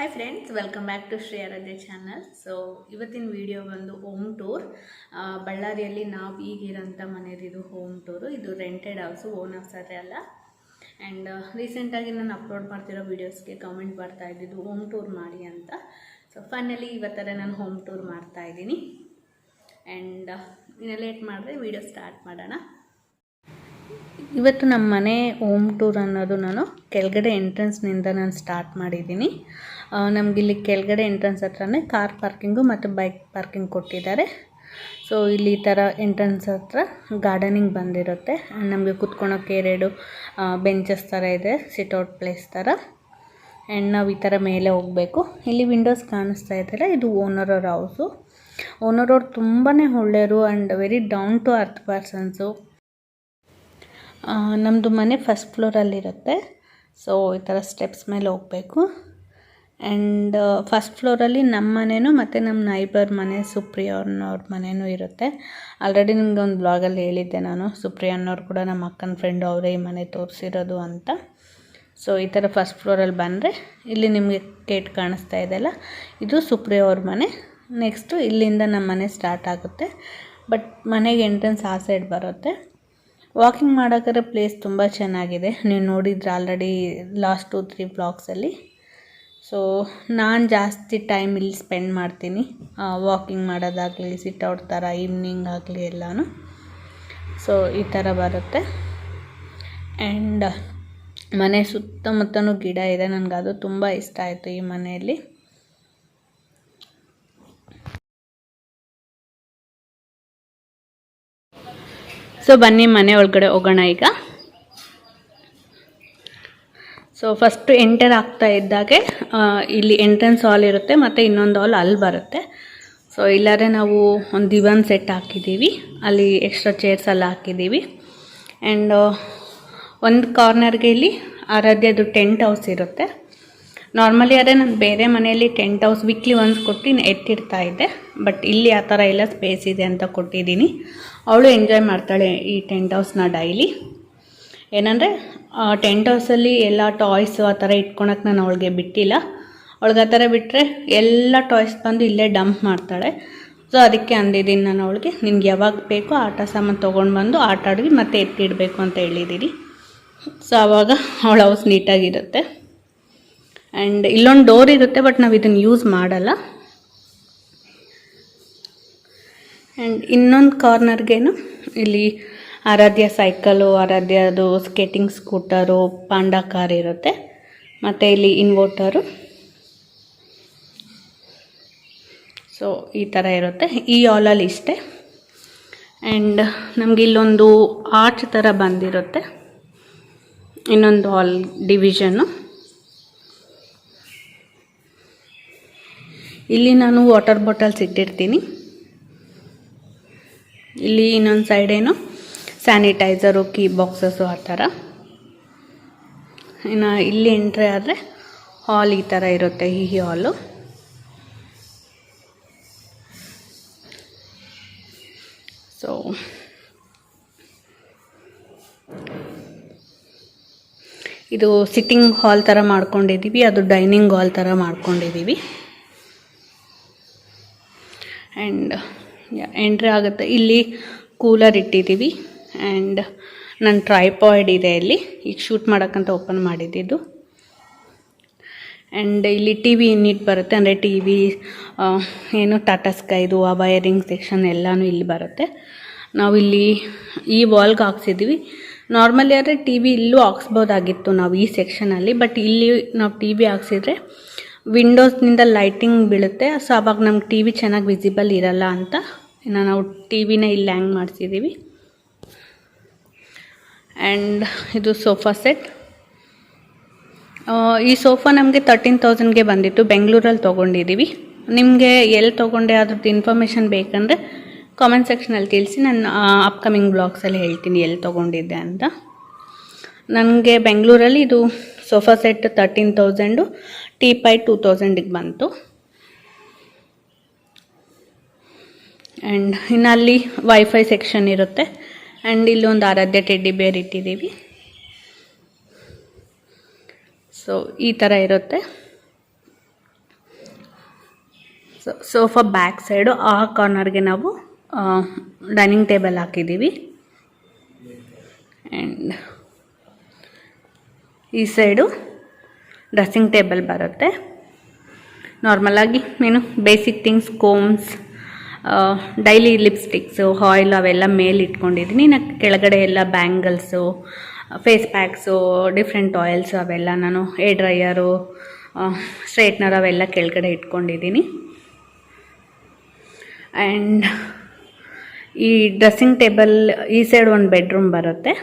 Hi friends, welcome back to Shri Aaradhya channel. So ಇವತ್ತಿನ video ಬಂದು home tour. ಬಳ್ಳಾರಿಯಲ್ಲಿ ನಾವು ಈಗಿರೋಂಥ ಮನೆಯದು ಇದು ಹೋಮ್ ಟೂರು. ಇದು ರೆಂಟೆಡ್ ಹೌಸು, ಓನ್ ಹೌಸ್ ಆದರೆ ಅಲ್ಲ. ಆ್ಯಂಡ್ ರೀಸೆಂಟಾಗಿ ನಾನು ಅಪ್ಲೋಡ್ ಮಾಡ್ತಿರೋ ವೀಡಿಯೋಸ್ಗೆ ಕಮೆಂಟ್ ಬರ್ತಾ ಇದ್ದಿದ್ದು ಹೋಮ್ ಟೂರ್ ಮಾಡಿ ಅಂತ. ಸೊ ಫೈನಲಿ ಇವತ್ತರ ನಾನು ಹೋಮ್ ಟೂರ್ ಮಾಡ್ತಾಯಿದ್ದೀನಿ. ಆ್ಯಂಡ್ ಇನ್ನು ಲೇಟ್ ಮಾಡಿದ್ರೆ ವಿಡಿಯೋ ಸ್ಟಾರ್ಟ್ ಮಾಡೋಣ. ಇವತ್ತು ನಮ್ಮ ಮನೆ ಹೋಮ್ ಟೂರ್ ಅನ್ನೋದು ನಾನು ಕೆಳಗಡೆ ಎಂಟ್ರೆನ್ಸ್ನಿಂದ ನಾನು ಸ್ಟಾರ್ಟ್ ಮಾಡಿದ್ದೀನಿ. ನಮಗಿಲ್ಲಿ ಕೆಳಗಡೆ ಎಂಟ್ರೆನ್ಸ್ ಹತ್ರನೇ ಕಾರ್ ಪಾರ್ಕಿಂಗು ಮತ್ತು ಬೈಕ್ ಪಾರ್ಕಿಂಗ್ ಕೊಟ್ಟಿದ್ದಾರೆ. ಸೊ ಇಲ್ಲಿ ಈ ಥರ ಎಂಟ್ರೆನ್ಸ್ ಹತ್ರ ಗಾರ್ಡನಿಂಗ್ ಬಂದಿರುತ್ತೆ. ನಮಗೆ ಕುತ್ಕೊಳೋಕ್ಕೆ 2 ಬೆಂಚಸ್ ಥರ ಇದೆ, ಸಿಟ್ಔಟ್ ಪ್ಲೇಸ್ ಥರ. ಆ್ಯಂಡ್ ನಾವು ಈ ಥರ ಮೇಲೆ ಹೋಗಬೇಕು. ಇಲ್ಲಿ ವಿಂಡೋಸ್ ಕಾಣಿಸ್ತಾ ಇದ್ದಾರೆ, ಇದು ಓನರ್ ಅವ್ರ ಹೌಸು. ಓನರ್ ಅವ್ರು ತುಂಬಾ ಒಳ್ಳೆಯರು and very down to earth persons. ನಮ್ಮದು ಮನೆ ಫಸ್ಟ್ ಫ್ಲೋರಲ್ಲಿರುತ್ತೆ. ಸೊ ಈ ಥರ ಸ್ಟೆಪ್ಸ್ ಮೇಲೆ ಹೋಗಬೇಕು. ಆ್ಯಂಡ್ ಫಸ್ಟ್ ಫ್ಲೋರಲ್ಲಿ ನಮ್ಮ ಮನೆಯೂ ಮತ್ತು ನಮ್ಮ ನೈಬರ್ ಮನೆ ಸುಪ್ರಿಯಾ ಅವ್ರ ಮನೆಯೂ ಇರುತ್ತೆ. ಆಲ್ರೆಡಿ ನಿಮ್ಗೆ ಒಂದು ಬ್ಲಾಗಲ್ಲಿ ಹೇಳಿದ್ದೆ ನಾನು, ಸುಪ್ರಿಯಾ ಅನ್ನೋರು ಕೂಡ ನಮ್ಮ ಅಕ್ಕನ ಫ್ರೆಂಡು, ಅವರೇ ಈ ಮನೆ ತೋರಿಸಿರೋದು ಅಂತ. ಸೊ ಈ ಥರ ಫಸ್ಟ್ ಫ್ಲೋರಲ್ಲಿ ಬಂದರೆ ಇಲ್ಲಿ ನಿಮಗೆ ಗೇಟ್ ಕಾಣಿಸ್ತಾ ಇದೆಯಲ್ಲ, ಇದು ಸುಪ್ರಿಯಾ ಅವ್ರ ಮನೆ. ನೆಕ್ಸ್ಟು ಇಲ್ಲಿಂದ ನಮ್ಮ ಮನೆ ಸ್ಟಾರ್ಟ್ ಆಗುತ್ತೆ. ಬಟ್ ಮನೆಗೆ ಎಂಟ್ರೆನ್ಸ್ ಆ ಸೈಡ್ ಬರುತ್ತೆ. ವಾಕಿಂಗ್ ಮಾಡೋಕ್ಕಾದ್ರೆ ಪ್ಲೇಸ್ ತುಂಬ ಚೆನ್ನಾಗಿದೆ, ನೀವು ನೋಡಿದ್ರೆ ಆಲ್ರೆಡಿ ಲಾಸ್ಟ್ 2-3 ಬ್ಲಾಗ್ಸಲ್ಲಿ. ಸೊ ನಾನು ಜಾಸ್ತಿ ಟೈಮ್ ಇಲ್ಲಿ ಸ್ಪೆಂಡ್ ಮಾಡ್ತೀನಿ, ವಾಕಿಂಗ್ ಮಾಡೋದಾಗಲಿ, ಸಿಟ್ಔಟ್ ಥರ, ಈವ್ನಿಂಗ್ ಆಗಲಿ ಎಲ್ಲನೂ. ಸೊ ಈ ಥರ ಬರುತ್ತೆ. ಆ್ಯಂಡ್ ಮನೆ ಸುತ್ತಮುತ್ತಲೂ ಗಿಡ ಇದೆ, ನನಗೆ ಅದು ತುಂಬ ಇಷ್ಟ ಆಯಿತು ಈ ಮನೆಯಲ್ಲಿ. ಸೊ ಬನ್ನಿ ಮನೆ ಒಳಗಡೆ ಹೋಗೋಣ ಈಗ. ಸೊ ಫಸ್ಟು ಎಂಟರ್ ಆಗ್ತಾ ಇದ್ದಾಗೆ ಇಲ್ಲಿ ಎಂಟ್ರೆನ್ಸ್ ಹಾಲ್ ಇರುತ್ತೆ ಮತ್ತು ಇನ್ನೊಂದು ಹಾಲ್ ಅಲ್ಲಿ ಬರುತ್ತೆ. ಸೊ ಇಲ್ಲಾರೆ ನಾವು ಒಂದು ದಿವಾನ್ ಸೆಟ್ ಹಾಕಿದ್ದೀವಿ, ಅಲ್ಲಿ ಎಕ್ಸ್ಟ್ರಾ ಚೇರ್ಸ್ ಎಲ್ಲ ಹಾಕಿದ್ದೀವಿ. ಆ್ಯಂಡ್ ಒಂದು ಕಾರ್ನರ್ಗೆ ಇಲ್ಲಿ ಆರಾಧ್ಯದು ಟೆಂಟ್ ಹೌಸ್ ಇರುತ್ತೆ. ನಾರ್ಮಲಿ ಆದರೆ ನಾನು ಬೇರೆ ಮನೆಯಲ್ಲಿ ಟೆಂಟ್ ಹೌಸ್ ವೀಕ್ಲಿ ಒನ್ಸ್ ಕೊಟ್ಟು ಎತ್ತಿಡ್ತಾ ಇದ್ದೆ. ಬಟ್ ಇಲ್ಲಿ ಆ ಥರ ಎಲ್ಲ ಸ್ಪೇಸ್ ಇದೆ ಅಂತ ಕೊಟ್ಟಿದ್ದೀನಿ. ಅವಳು ಎಂಜಾಯ್ ಮಾಡ್ತಾಳೆ ಈ ಟೆಂಟ್ ಹೌಸ್ನ ಡೈಲಿ. ಏನಂದರೆ ಟೆಂಟ್ ಹೌಸಲ್ಲಿ ಎಲ್ಲ ಟಾಯ್ಸು ಆ ಥರ ಇಟ್ಕೊಳಕ್ಕೆ ನಾನು ಅವಳಿಗೆ ಬಿಟ್ಟಿಲ್ಲ. ಅವಳಿಗೆ ಆ ಥರ ಬಿಟ್ಟರೆ ಎಲ್ಲ ಟಾಯ್ಸ್ ಬಂದು ಇಲ್ಲೇ ಡಂಪ್ ಮಾಡ್ತಾಳೆ. ಸೊ ಅದಕ್ಕೆ ಅಂದಿದ್ದೀನಿ ನಾನು ಅವಳಿಗೆ, ನಿನ್ಗೆ ಯಾವಾಗ ಬೇಕೋ ಆಟ ಸಾಮಾನು ತೊಗೊಂಡು ಬಂದು ಆಟ ಆಡಿ ಮತ್ತೆ ಎತ್ತಿಡಬೇಕು ಅಂತ ಹೇಳಿದ್ದೀನಿ. ಸೊ ಆವಾಗ ಅವಳ ಹೌಸ್ ನೀಟಾಗಿರುತ್ತೆ. ಆ್ಯಂಡ್ ಇಲ್ಲೊಂದು ಡೋರ್ ಇರುತ್ತೆ, ಬಟ್ ನಾವು ಇದನ್ನು ಯೂಸ್ ಮಾಡಲ್ಲ. ಆ್ಯಂಡ್ ಇನ್ನೊಂದು ಕಾರ್ನರ್ಗೇನು ಇಲ್ಲಿ ಆರಾಧ್ಯ ಸೈಕಲು, ಆರಾಧ್ಯದು ಸ್ಕೇಟಿಂಗ್ ಸ್ಕೂಟರು, ಪಾಂಡಾ ಕಾರ್ ಇರುತ್ತೆ. ಮತ್ತು ಇಲ್ಲಿ ಇನ್ವರ್ಟರು. ಸೊ ಈ ಥರ ಇರುತ್ತೆ ಈ ಹಾಲಲ್ಲಿ ಇಷ್ಟೇ. ಆ್ಯಂಡ್ ನಮಗೆ ಇಲ್ಲೊಂದು ಆರ್ಚ್ ಥರ ಬಂದಿರುತ್ತೆ, ಇನ್ನೊಂದು ಹಾಲ್ ಡಿವಿಷನ್ನು. ಇಲ್ಲಿ ನಾನು ವಾಟರ್ ಬಾಟಲ್ಸ್ ಇಟ್ಟಿರ್ತೀನಿ. ಇಲ್ಲಿ ಇನ್ನೊಂದು ಸೈಡೇನು ಸ್ಯಾನಿಟೈಸರು, ಕೀ ಬಾಕ್ಸಸ್ಸು ಆ ಥರ. ಇನ್ನು ಇಲ್ಲಿ ಎಂಟ್ರಿ ಆದರೆ ಹಾಲ್ ಈ ಥರ ಇರುತ್ತೆ, ಈ ಹಾಲು. ಸೊ ಇದು ಸಿಟ್ಟಿಂಗ್ ಹಾಲ್ ಥರ ಮಾಡ್ಕೊಂಡಿದ್ದೀವಿ, ಅದು ಡೈನಿಂಗ್ ಹಾಲ್ ಥರ ಮಾಡ್ಕೊಂಡಿದ್ದೀವಿ. ಆ್ಯಂಡ್ ಎಂಟ್ರಿ ಆಗುತ್ತೆ. ಇಲ್ಲಿ ಕೂಲರ್ ಇಟ್ಟಿದ್ದೀವಿ. ಆ್ಯಂಡ್ ನನ್ನ ಟ್ರೈಪಾಯ್ಡ್ ಇದೆ ಇಲ್ಲಿ, ಈಗ ಶೂಟ್ ಮಾಡೋಕ್ಕಂತ ಓಪನ್ ಮಾಡಿದ್ದಿದ್ದು. ಆ್ಯಂಡ್ ಇಲ್ಲಿ ಟಿ ವಿ ಯೂನಿಟ್ ಬರುತ್ತೆ, ಅಂದರೆ ಟಿ ವಿ ಏನು ಟಾಟಾ ಸ್ಕೈದು ಆ ವೈರಿಂಗ್ ಸೆಕ್ಷನ್ ಎಲ್ಲನೂ ಇಲ್ಲಿ ಬರುತ್ತೆ. ನಾವಿಲ್ಲಿ ಈ ವಾಲ್ಗೆ ಹಾಕ್ಸಿದ್ದೀವಿ. ನಾರ್ಮಲಿ ಆದರೆ ಟಿ ವಿ ಇಲ್ಲೂ ಹಾಕ್ಸ್ಬೋದಾಗಿತ್ತು ನಾವು ಈ ಸೆಕ್ಷನಲ್ಲಿ. ಬಟ್ ಇಲ್ಲಿ ನಾವು ಟಿ ವಿ ಹಾಕ್ಸಿದ್ರೆ ವಿಂಡೋಸ್ನಿಂದ ಲೈಟಿಂಗ್ ಬೀಳುತ್ತೆ. ಸೊ ಆವಾಗ ನಮ್ಗೆ ಟಿ ವಿ ಚೆನ್ನಾಗಿ ವಿಸಿಬಲ್ ಇರಲ್ಲ ಅಂತ ಇನ್ನು ನಾವು ಟಿ ವಿನ ಇಲ್ಲಿ ಹ್ಯಾಂಗ್ ಮಾಡಿಸಿದ್ದೀವಿ. ಆ್ಯಂಡ್ ಇದು ಸೋಫಾ ಸೆಟ್. ಈ ಸೋಫಾ ನಮಗೆ 13,000ಗೆ ಬಂದಿತ್ತು, ಬೆಂಗಳೂರಲ್ಲಿ ತೊಗೊಂಡಿದ್ದೀವಿ. ನಿಮಗೆ ಎಲ್ಲಿ ತೊಗೊಂಡೆ ಅದ್ರದ್ದು ಇನ್ಫಾರ್ಮೇಷನ್ ಬೇಕಂದರೆ ಕಾಮೆಂಟ್ ಸೆಕ್ಷನಲ್ಲಿ ತಿಳಿಸಿ, ನಾನು ಅಪ್ಕಮಿಂಗ್ ಬ್ಲಾಗ್ಸಲ್ಲಿ ಹೇಳ್ತೀನಿ ಎಲ್ಲಿ ತೊಗೊಂಡಿದ್ದೆ ಅಂತ. ನನಗೆ ಬೆಂಗಳೂರಲ್ಲಿ ಇದು ಸೋಫಾ ಸೆಟ್ 13,000, ಟೀಪಾಯ್ 2,000ಗೆ ಬಂತು. ಆ್ಯಂಡ್ ಇನ್ನು ಅಲ್ಲಿ ವೈಫೈ ಸೆಕ್ಷನ್ ಇರುತ್ತೆ. ಆ್ಯಂಡ್ ಇಲ್ಲೊಂದು ಆರಾಧ್ಯ ಟೆಡ್ಡಿ ಬೇರ್ ಇಟ್ಟಿದ್ದೀವಿ. ಸೊ ಈ ಥರ ಇರುತ್ತೆ. ಸೋಫಾ ಬ್ಯಾಕ್ ಸೈಡು ಆ ಕಾರ್ನರ್ಗೆ ನಾವು ಡೈನಿಂಗ್ ಟೇಬಲ್ ಹಾಕಿದ್ದೀವಿ. ಆ್ಯಂಡ್ ಈ ಸೈಡು ಡ್ರೆಸ್ಸಿಂಗ್ ಟೇಬಲ್ ಬರುತ್ತೆ. ನಾರ್ಮಲಾಗಿ ಏನು basic things, combs, daily lipsticks, oil ಅವೆಲ್ಲ ಮೇಲೆ ಇಟ್ಕೊಂಡಿದ್ದೀನಿ. ನಾನು ಕೆಳಗಡೆ ಎಲ್ಲ bangles, face packs, different oils ಅವೆಲ್ಲ ನಾನು ಹೇರ್ ಡ್ರೈಯರು, ಸ್ಟ್ರೈಟ್ನರ್ ಅವೆಲ್ಲ ಕೆಳಗಡೆ ಇಟ್ಕೊಂಡಿದ್ದೀನಿ. ಆ್ಯಂಡ್ ಈ ಡ್ರೆಸ್ಸಿಂಗ್ ಟೇಬಲ್ ಈ ಸೈಡ್ ಒಂದು ಬೆಡ್ರೂಮ್ ಬರುತ್ತೆ.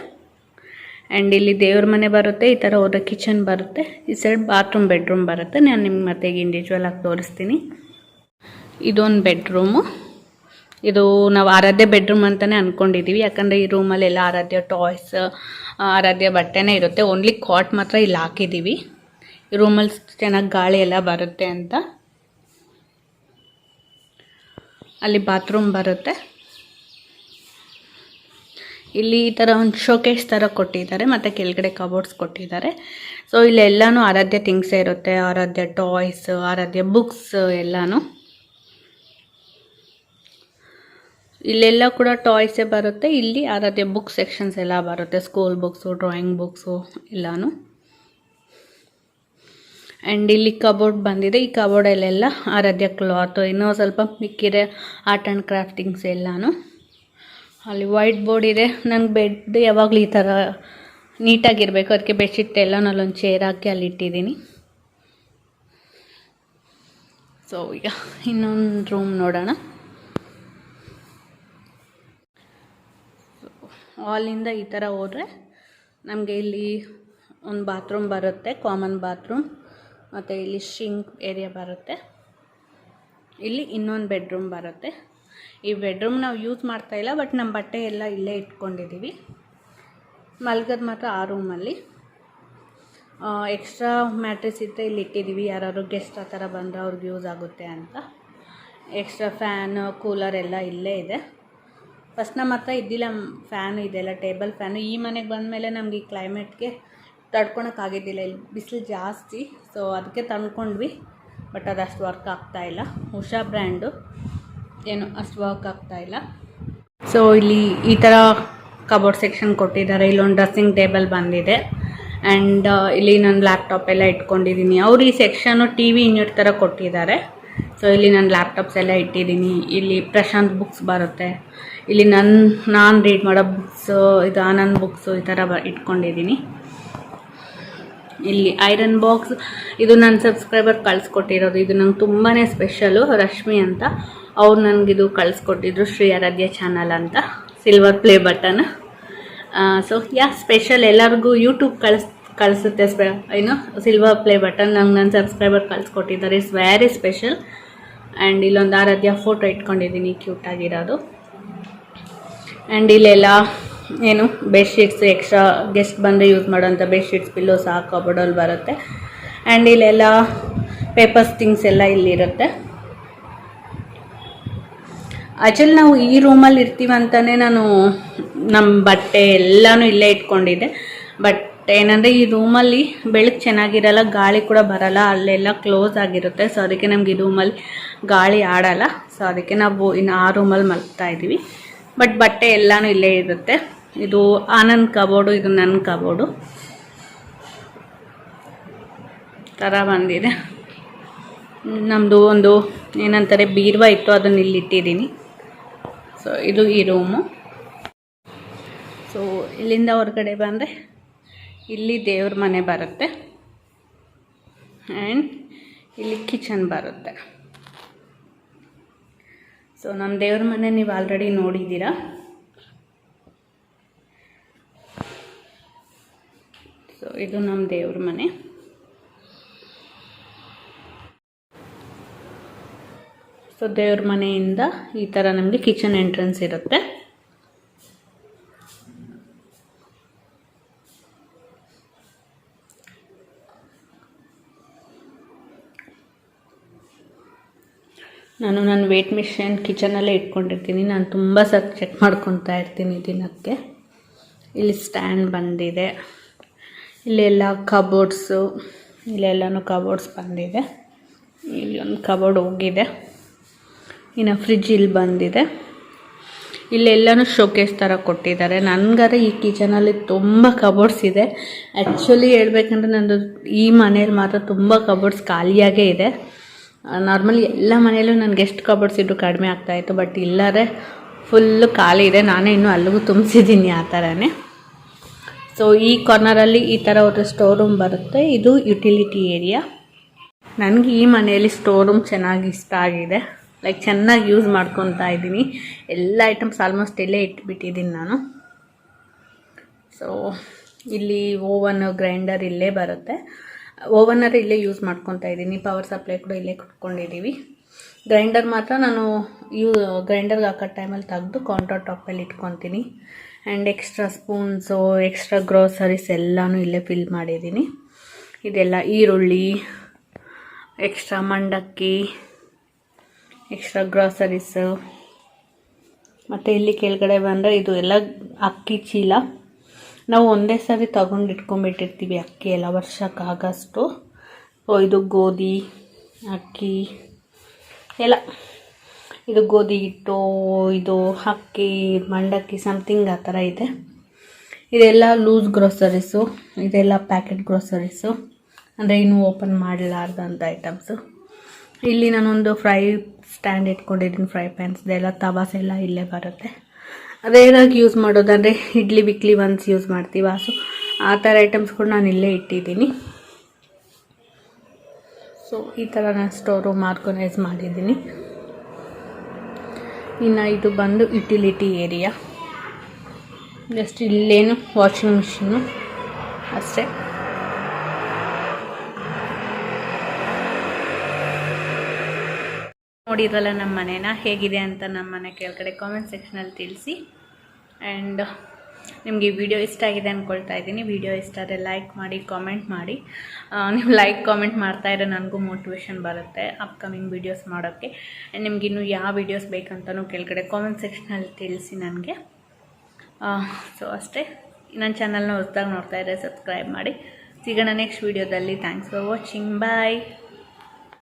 ಆ್ಯಂಡ್ ಇಲ್ಲಿ ದೇವ್ರ ಮನೆ ಬರುತ್ತೆ. ಈ ಥರ ಹೋದ ಕಿಚನ್ ಬರುತ್ತೆ. ಈ ಸೈಡ್ ಬಾತ್ರೂಮ್ ಬೆಡ್ರೂಮ್ ಬರುತ್ತೆ. ನಾನು ನಿಮ್ಗೆ ಮತ್ತೆ ಈಗ ಇಂಡಿವಿಜುವಲ್ ಆಗಿ ತೋರಿಸ್ತೀನಿ. ಇದೊಂದು ಬೆಡ್ರೂಮು. ಇದು ನಾವು ಆರಾಧ್ಯ ಬೆಡ್ರೂಮ್ ಅಂತಲೇ ಅಂದ್ಕೊಂಡಿದ್ದೀವಿ. ಯಾಕಂದರೆ ಈ ರೂಮಲ್ಲಿ ಎಲ್ಲ ಆರಾಧ್ಯ ಟಾಯ್ಸ್, ಆರಾಧ್ಯ ಬಟ್ಟೆನೇ ಇರುತ್ತೆ. ಓನ್ಲಿ ಕಾಟ್ ಮಾತ್ರ ಇಲ್ಲಿ ಹಾಕಿದ್ದೀವಿ, ಈ ರೂಮಲ್ಲಿ ಚೆನ್ನಾಗಿ ಗಾಳಿ ಎಲ್ಲ ಬರುತ್ತೆ ಅಂತ. ಅಲ್ಲಿ ಬಾತ್ರೂಮ್ ಬರುತ್ತೆ. ಇಲ್ಲಿ ಈ ಥರ ಒಂದು ಶೋಕೇಸ್ ಥರ ಕೊಟ್ಟಿದ್ದಾರೆ ಮತ್ತು ಕೆಳಗಡೆ ಕಬೋರ್ಡ್ಸ್ ಕೊಟ್ಟಿದ್ದಾರೆ. ಸೊ ಇಲ್ಲೆಲ್ಲನೂ ಆರಾಧ್ಯ ಥಿಂಗ್ಸೇ ಇರುತ್ತೆ. ಆರಾಧ್ಯ ಟಾಯ್ಸ್, ಆರಾಧ್ಯ ಬುಕ್ಸ್ ಎಲ್ಲನೂ ಇಲ್ಲೆಲ್ಲ ಕೂಡ ಟಾಯ್ಸೇ ಬರುತ್ತೆ. ಇಲ್ಲಿ ಆರಾಧ್ಯ ಬುಕ್ ಸೆಕ್ಷನ್ಸ್ ಎಲ್ಲ ಬರುತ್ತೆ. ಸ್ಕೂಲ್ ಬುಕ್ಸು, ಡ್ರಾಯಿಂಗ್ ಬುಕ್ಸು ಎಲ್ಲನೂ. ಆ್ಯಂಡ್ ಇಲ್ಲಿ ಕಬೋರ್ಡ್ ಬಂದಿದೆ. ಈ ಕಬೋರ್ಡಲ್ಲೆಲ್ಲ ಆರಾಧ್ಯ ಕ್ಲಾತು, ಇನ್ನೂ ಸ್ವಲ್ಪ ಮಿಕ್ಕಿದೆ ಆರ್ಟ್ ಆ್ಯಂಡ್ ಕ್ರಾಫ್ಟಿಂಗ್ಸ್ ಎಲ್ಲನೂ. ಅಲ್ಲಿ ವೈಟ್ ಬೋರ್ಡ್ ಇದೆ. ನನಗೆ ಬೆಡ್ ಯಾವಾಗಲೂ ಈ ಥರ ನೀಟಾಗಿರಬೇಕು, ಅದಕ್ಕೆ ಬೆಡ್ಶೀಟ್ ಎಲ್ಲ ನಾನೊಂದು ಚೇರ್ ಹಾಕಿ ಅಲ್ಲಿ ಇಟ್ಟಿದ್ದೀನಿ. ಸೊ ಈಗ ಇನ್ನೊಂದು ರೂಮ್ ನೋಡೋಣ. ಹಾಲಿಂದ ಈ ಥರ ಹೋದರೆ ನಮಗೆ ಇಲ್ಲಿ ಒಂದು ಬಾತ್ರೂಮ್ ಬರುತ್ತೆ, ಕಾಮನ್ ಬಾತ್ರೂಮ್, ಮತ್ತು ಇಲ್ಲಿ ಶಿಂಕ್ ಏರಿಯಾ ಬರುತ್ತೆ. ಇಲ್ಲಿ ಇನ್ನೊಂದು ಬೆಡ್ರೂಮ್ ಬರುತ್ತೆ. ಈ ಬೆಡ್ರೂಮ್ ನಾವು ಯೂಸ್ ಮಾಡ್ತಾಯಿಲ್ಲ, ಬಟ್ ನಮ್ಮ ಬಟ್ಟೆ ಎಲ್ಲ ಇಲ್ಲೇ ಇಟ್ಕೊಂಡಿದ್ದೀವಿ. ಮಲ್ಗೋದು ಮಾತ್ರ ಆ ರೂಮಲ್ಲಿ. ಎಕ್ಸ್ಟ್ರಾ ಮ್ಯಾಟ್ರಿಸ್ ಇದ್ದರೆ ಇಲ್ಲಿ ಇಟ್ಟಿದ್ದೀವಿ, ಯಾರಾದ್ರು ಗೆಸ್ಟ್ ಆ ಥರ ಬಂದರೆ ಅವ್ರಿಗೆ ಯೂಸ್ ಆಗುತ್ತೆ ಅಂತ. ಎಕ್ಸ್ಟ್ರಾ ಫ್ಯಾನು, ಕೂಲರ್ ಎಲ್ಲ ಇಲ್ಲೇ ಇದೆ. ಫಸ್ಟ್ ನಮ್ಮ ಹತ್ರ ಇದ್ದಿಲ್ಲ ಫ್ಯಾನು, ಇದೆಲ್ಲ ಟೇಬಲ್ ಫ್ಯಾನು. ಈ ಮನೆಗೆ ಬಂದಮೇಲೆ ನಮ್ಗೆ ಈ ಕ್ಲೈಮೇಟ್ಗೆ ತಡ್ಕೊಳಕ್ಕಾಗಿದ್ದಿಲ್ಲ. ಇಲ್ಲಿ ಬಿಸಿಲು ಜಾಸ್ತಿ, ಸೊ ಅದಕ್ಕೆ ತಂದ್ಕೊಂಡ್ವಿ. ಬಟ್ ಅದು ಅಷ್ಟು ವರ್ಕ್ ಆಗ್ತಾಯಿಲ್ಲ. ಉಷಾ ಬ್ರ್ಯಾಂಡು, ಏನು ಅಷ್ಟು ವರ್ಕ್ ಆಗ್ತಾಯಿಲ್ಲ. ಸೊ ಇಲ್ಲಿ ಈ ಥರ ಕಬೋರ್ಡ್ ಸೆಕ್ಷನ್ ಕೊಟ್ಟಿದ್ದಾರೆ. ಇಲ್ಲೊಂದು ಡ್ರೆಸ್ಸಿಂಗ್ ಟೇಬಲ್ ಬಂದಿದೆ. ಆ್ಯಂಡ್ ಇಲ್ಲಿ ನಾನು ಲ್ಯಾಪ್ಟಾಪ್ ಎಲ್ಲ ಇಟ್ಕೊಂಡಿದ್ದೀನಿ. ಅವರು ಈ ಸೆಕ್ಷನು ಟಿ ವಿ ಯೂನಿಟ್ ಥರ ಕೊಟ್ಟಿದ್ದಾರೆ. ಸೊ ಇಲ್ಲಿ ನಾನು ಲ್ಯಾಪ್ಟಾಪ್ಸ್ ಎಲ್ಲ ಇಟ್ಟಿದ್ದೀನಿ. ಇಲ್ಲಿ ಪ್ರಶಾಂತ್ ಬುಕ್ಸ್ ಬರುತ್ತೆ. ಇಲ್ಲಿ ನಾನು ರೀಡ್ ಮಾಡೋ ಬುಕ್ಸು, ಇದು ಆನಂದ್ ಬುಕ್ಸು ಈ ಥರ ಇಟ್ಕೊಂಡಿದ್ದೀನಿ. ಇಲ್ಲಿ ಐರನ್ ಬಾಕ್ಸ್, ಇದು ನನ್ನ ಸಬ್ಸ್ಕ್ರೈಬರ್ ಕಳಿಸ್ಕೊಟ್ಟಿರೋದು. ಇದು ನಂಗೆ ತುಂಬಾ ಸ್ಪೆಷಲು, ರಶ್ಮಿ ಅಂತ. ಅವ್ರು ನನಗಿದು ಕಳಿಸ್ಕೊಟ್ಟಿದ್ರು, ಶ್ರೀ ಆರಾಧ್ಯ ಚಾನಲ್ ಅಂತ, silver play button. So special ಎಲ್ಲರಿಗೂ ಯೂಟ್ಯೂಬ್ ಕಳಿಸುತ್ತೆ ಏನು ಸಿಲ್ವರ್ ಪ್ಲೇ ಬಟನ್. ನಂಗೆ ನನ್ನ ಸಬ್ಸ್ಕ್ರೈಬರ್ ಕಳಿಸ್ಕೊಟ್ಟಿದ್ದಾರೆ. It's very special. ಆ್ಯಂಡ್ ಇಲ್ಲೊಂದು ಆರಾಧ್ಯ ಫೋಟೋ ಇಟ್ಕೊಂಡಿದ್ದೀನಿ, ಕ್ಯೂಟಾಗಿರೋದು. ಆ್ಯಂಡ್ ಇಲ್ಲೆಲ್ಲ ಏನು ಬೆಡ್ಶೀಟ್ಸ್, ಎಕ್ಸ್ಟ್ರಾ ಗೆಸ್ಟ್ ಬಂದರೆ ಯೂಸ್ ಮಾಡೋಂಥ ಬೆಡ್ಶೀಟ್ಸ್, ಪಿಲ್ಲೋಸ್ ಆ ಕಬೋರ್ಡಲ್ಲಿ ಬರುತ್ತೆ. ಆ್ಯಂಡ್ ಇಲ್ಲೆಲ್ಲ ಪೇಪರ್ಸ್ ಥಿಂಗ್ಸ್ ಎಲ್ಲ ಇಲ್ಲಿರುತ್ತೆ. ಆ್ಯಕ್ಚುಲಿ ನಾವು ಈ ರೂಮಲ್ಲಿ ಇರ್ತೀವಂತಲೇ ನಾನು ನಮ್ಮ ಬಟ್ಟೆ ಎಲ್ಲನೂ ಇಲ್ಲೇ ಇಟ್ಕೊಂಡಿದ್ದೆ. ಬಟ್ ಏನಂದರೆ ಈ ರೂಮಲ್ಲಿ ಬೆಳಕು ಚೆನ್ನಾಗಿರಲ್ಲ, ಗಾಳಿ ಕೂಡ ಬರಲ್ಲ, ಅಲ್ಲೆಲ್ಲ ಕ್ಲೋಸ್ ಆಗಿರುತ್ತೆ. ಸೊ ಅದಕ್ಕೆ ನಮ್ಗೆ ಈ ರೂಮಲ್ಲಿ ಗಾಳಿ ಆಡಲ್ಲ. ಸೊ ಅದಕ್ಕೆ ನಾವು ಇನ್ನು ಆ ರೂಮಲ್ಲಿ ಮಲ್ಗ್ತಾ ಇದ್ದೀವಿ. ಬಟ್ ಬಟ್ಟೆ ಎಲ್ಲನೂ ಇಲ್ಲೇ ಇರುತ್ತೆ. ಇದು ಆನಂದ್ ಕಬೋರ್ಡು, ಇದು ನನ್ನ ಕಬೋರ್ಡು ಥರ ಬಂದಿದೆ. ನಮ್ಮದು ಒಂದು ಏನಂತಾರೆ ಬೀರ್ವ ಇತ್ತು, ಅದನ್ನು ಇಲ್ಲಿ ಇಟ್ಟಿದ್ದೀನಿ. ಸೊ ಇದು ಈ ರೂಮು. ಸೊ ಇಲ್ಲಿಂದ ಹೊರಗಡೆ ಬಂದರೆ ಇಲ್ಲಿ ದೇವ್ರ ಮನೆ ಬರುತ್ತೆ. ಆ್ಯಂಡ್ ಇಲ್ಲಿ ಕಿಚನ್ ಬರುತ್ತೆ. ಸೊ ನಮ್ಮ ದೇವ್ರ ಮನೆ ನೀವು ಆಲ್ರೆಡಿ ನೋಡಿದ್ದೀರಾ. ಸೊ ಇದು ನಮ್ಮ ದೇವ್ರ ಮನೆ. ಸೊ ದೇವ್ರ ಮನೆಯಿಂದ ಈ ಥರ ನಮಗೆ ಕಿಚನ್ ಎಂಟ್ರೆನ್ಸ್ ಇರುತ್ತೆ. ನಾನು ನನ್ನ ವೇಟ್ ಮಿಷನ್ ಕಿಚನಲ್ಲೇ ಇಟ್ಕೊಂಡಿರ್ತೀನಿ. ನಾನು ತುಂಬ ಸತ್ ಚೆಕ್ ಮಾಡ್ಕೊತಾ ಇರ್ತೀನಿ ದಿನಕ್ಕೆ. ಇಲ್ಲಿ ಸ್ಟ್ಯಾಂಡ್ ಬಂದಿದೆ. ಇಲ್ಲೆಲ್ಲ ಕಬೋರ್ಡ್ಸು, ಇಲ್ಲೆಲ್ಲನೂ ಕಬೋರ್ಡ್ಸ್ ಬಂದಿದೆ. ಇಲ್ಲಿ ಒಂದು ಕಬೋರ್ಡ್ ಹೋಗಿದೆ. ಇನ್ನು ಫ್ರಿಜ್ ಇಲ್ಲಿ ಬಂದಿದೆ. ಇಲ್ಲೆಲ್ಲನೂ ಶೋಕೇಸ್ ಥರ ಕೊಟ್ಟಿದ್ದಾರೆ. ನನಗಾರೆ ಈ ಕಿಚನಲ್ಲಿ ತುಂಬ ಕಬೋರ್ಡ್ಸ್ ಇದೆ. ಆ್ಯಕ್ಚುಲಿ ಹೇಳ್ಬೇಕಂದ್ರೆ ನಂದು ಈ ಮನೇಲಿ ಮಾತ್ರ ತುಂಬ ಕಬೋರ್ಡ್ಸ್ ಖಾಲಿಯಾಗೇ ಇದೆ. ನಾರ್ಮಲಿ ಎಲ್ಲ ಮನೆಯಲ್ಲೂ ನನಗೆ ಎಷ್ಟು ಕಬೋರ್ಡ್ಸ್ ಇದ್ದರೂ ಕಡಿಮೆ ಆಗ್ತಾಯಿತ್ತು, ಬಟ್ ಇಲ್ಲರೆ ಫುಲ್ಲು ಖಾಲಿ ಇದೆ. ನಾನೇ ಇನ್ನೂ ಅಲ್ಲಿಗೂ ತುಂಬಿಸಿದ್ದೀನಿ ಆ ಥರನೇ. ಸೊ ಈ ಕಾರ್ನರಲ್ಲಿ ಈ ಥರ ಒಂದು ಸ್ಟೋರ್ ರೂಮ್ ಬರುತ್ತೆ. ಇದು ಯುಟಿಲಿಟಿ ಏರಿಯಾ. ನನಗೆ ಈ ಮನೆಯಲ್ಲಿ ಸ್ಟೋರ್ ರೂಮ್ ಚೆನ್ನಾಗಿ ಇಷ್ಟ ಆಗಿದೆ. ಲೈಕ್ ಚೆನ್ನಾಗಿ ಯೂಸ್ ಮಾಡ್ಕೊತಾ ಇದ್ದೀನಿ. ಎಲ್ಲ ಐಟಮ್ಸ್ ಆಲ್ಮೋಸ್ಟ್ ಇಲ್ಲೇ ಇಟ್ಬಿಟ್ಟಿದ್ದೀನಿ ನಾನು. ಸೊ ಇಲ್ಲಿ ಓವನ್, ಗ್ರೈಂಡರ್ ಇಲ್ಲೇ ಬರುತ್ತೆ. ಓವನರು ಇಲ್ಲೇ ಯೂಸ್ ಮಾಡ್ಕೊತಾ ಇದ್ದೀನಿ. ಪವರ್ ಸಪ್ಲೈ ಕೂಡ ಇಲ್ಲೇ ಕೊಟ್ಕೊಂಡಿದ್ದೀವಿ. ಗ್ರೈಂಡರ್ ಮಾತ್ರ ನಾನು ಗ್ರೈಂಡರ್ಗೆ ಹಾಕೋ ಟೈಮಲ್ಲಿ ತೆಗೆದು ಕೌಂಟರ್ ಟಾಪಲ್ಲಿ ಇಟ್ಕೊತೀನಿ. And extra spoons, extra groceries ಎಲ್ಲನೂ ಇಲ್ಲೇ ಫಿಲ್ ಮಾಡಿದ್ದೀನಿ. ಇದೆಲ್ಲ ಈರುಳ್ಳಿ, ಎಕ್ಸ್ಟ್ರಾ ಮಂಡಕ್ಕಿ, ಎಕ್ಸ್ಟ್ರಾ ಗ್ರೋಸರೀಸು. ಮತ್ತು ಇಲ್ಲಿ ಕೆಳಗಡೆ ಬಂದರೆ ಇದು ಎಲ್ಲ ಅಕ್ಕಿ ಚೀಲ. ನಾವು ಒಂದೇ ಸಾರಿ ತೊಗೊಂಡು ಇಟ್ಕೊಂಡ್ಬಿಟ್ಟಿರ್ತೀವಿ ಅಕ್ಕಿ ಎಲ್ಲ ವರ್ಷಕ್ಕಾಗಷ್ಟು. ಇದು ಗೋಧಿ, ಅಕ್ಕಿ ಎಲ್ಲ. ಇದು ಗೋಧಿ ಹಿಟ್ಟು, ಇದು ಅಕ್ಕಿ, ಮಂಡಕ್ಕಿ ಸಮಥಿಂಗ್ ಆ ಥರ ಇದೆ. ಇದೆಲ್ಲ ಲೂಸ್ ಗ್ರೋಸರೀಸು, ಇದೆಲ್ಲ ಪ್ಯಾಕೆಟ್ ಗ್ರೋಸರೀಸು, ಅಂದರೆ ಇನ್ನೂ ಓಪನ್ ಮಾಡಲಾರ್ದಂಥ ಐಟಮ್ಸು. ಇಲ್ಲಿ ನಾನೊಂದು ಫ್ರೈ ಸ್ಟ್ಯಾಂಡ್ ಇಟ್ಕೊಂಡಿದ್ದೀನಿ, ಫ್ರೈ ಪ್ಯಾನ್ಸ್ ಇದೆಲ್ಲ ತವಾಸ್ ಎಲ್ಲ ಇಲ್ಲೇ ಬರುತ್ತೆ. ರೇರಾಗಿ ಯೂಸ್ ಮಾಡೋದಂದರೆ ಇಡ್ಲಿ ಬಿಕ್ಲಿ ಒನ್ಸ್ ಯೂಸ್ ಮಾಡ್ತೀವಿ, ಸೊ ಆ ಥರ ಐಟಮ್ಸ್ ಕೂಡ ನಾನು ಇಲ್ಲೇ ಇಟ್ಟಿದ್ದೀನಿ. ಸೊ ಈ ಥರ ನಾನು ಸ್ಟೋರ್ ರೂಮ್ ಆರ್ಗನೈಸ್ ಮಾಡಿದ್ದೀನಿ. ಇನ್ನು ಇದು ಬಂದು ಯುಟಿಲಿಟಿ ಏರಿಯಾ. ಜಸ್ಟ್ ಇಲ್ಲೇನು ವಾಷಿಂಗ್ ಮಿಷಿನ್ನು ಅಷ್ಟೇ. ನೋಡಿದ್ರಲ್ಲ ನಮ್ಮ ಮನೇನ ಹೇಗಿದೆ ಅಂತ ನಮ್ಮ ಮನೆ ಕೆಳಗಡೆ ಕಾಮೆಂಟ್ ಸೆಕ್ಷನಲ್ಲಿ ತಿಳಿಸಿ. ಆ್ಯಂಡ್ ನಿಮಗೆ ಈ ವಿಡಿಯೋ ಇಷ್ಟ ಆಗಿದೆ ಅಂದ್ಕೊಳ್ತಾ ಇದ್ದೀನಿ. ವಿಡಿಯೋ ಇಷ್ಟ ಆದರೆ ಲೈಕ್ ಮಾಡಿ, ಕಾಮೆಂಟ್ ಮಾಡಿ. ನೀವು ಲೈಕ್ ಕಾಮೆಂಟ್ ಮಾಡ್ತಾಯಿದ್ರೆ ನನಗೂ ಮೋಟಿವೇಶನ್ ಬರುತ್ತೆ ಅಪ್ಕಮಿಂಗ್ ವೀಡಿಯೋಸ್ ಮಾಡೋಕ್ಕೆ. ಆ್ಯಂಡ್ ನಿಮಗಿನ್ನೂ ಯಾವ ವೀಡಿಯೋಸ್ ಬೇಕಂತಲೂ ಕೆಳಗಡೆ ಕಾಮೆಂಟ್ ಸೆಕ್ಷನಲ್ಲಿ ತಿಳಿಸಿ ನನಗೆ. ಸೊ ಅಷ್ಟೇ. ನನ್ನ ಚಾನಲ್ನ ಹೊಸದಾಗಿ ನೋಡ್ತಾಯಿದ್ರೆ ಸಬ್ಸ್ಕ್ರೈಬ್ ಮಾಡಿ. ಸಿಗೋಣ ನೆಕ್ಸ್ಟ್ ವೀಡಿಯೋದಲ್ಲಿ. Thanks for watching. ಬಾಯ್.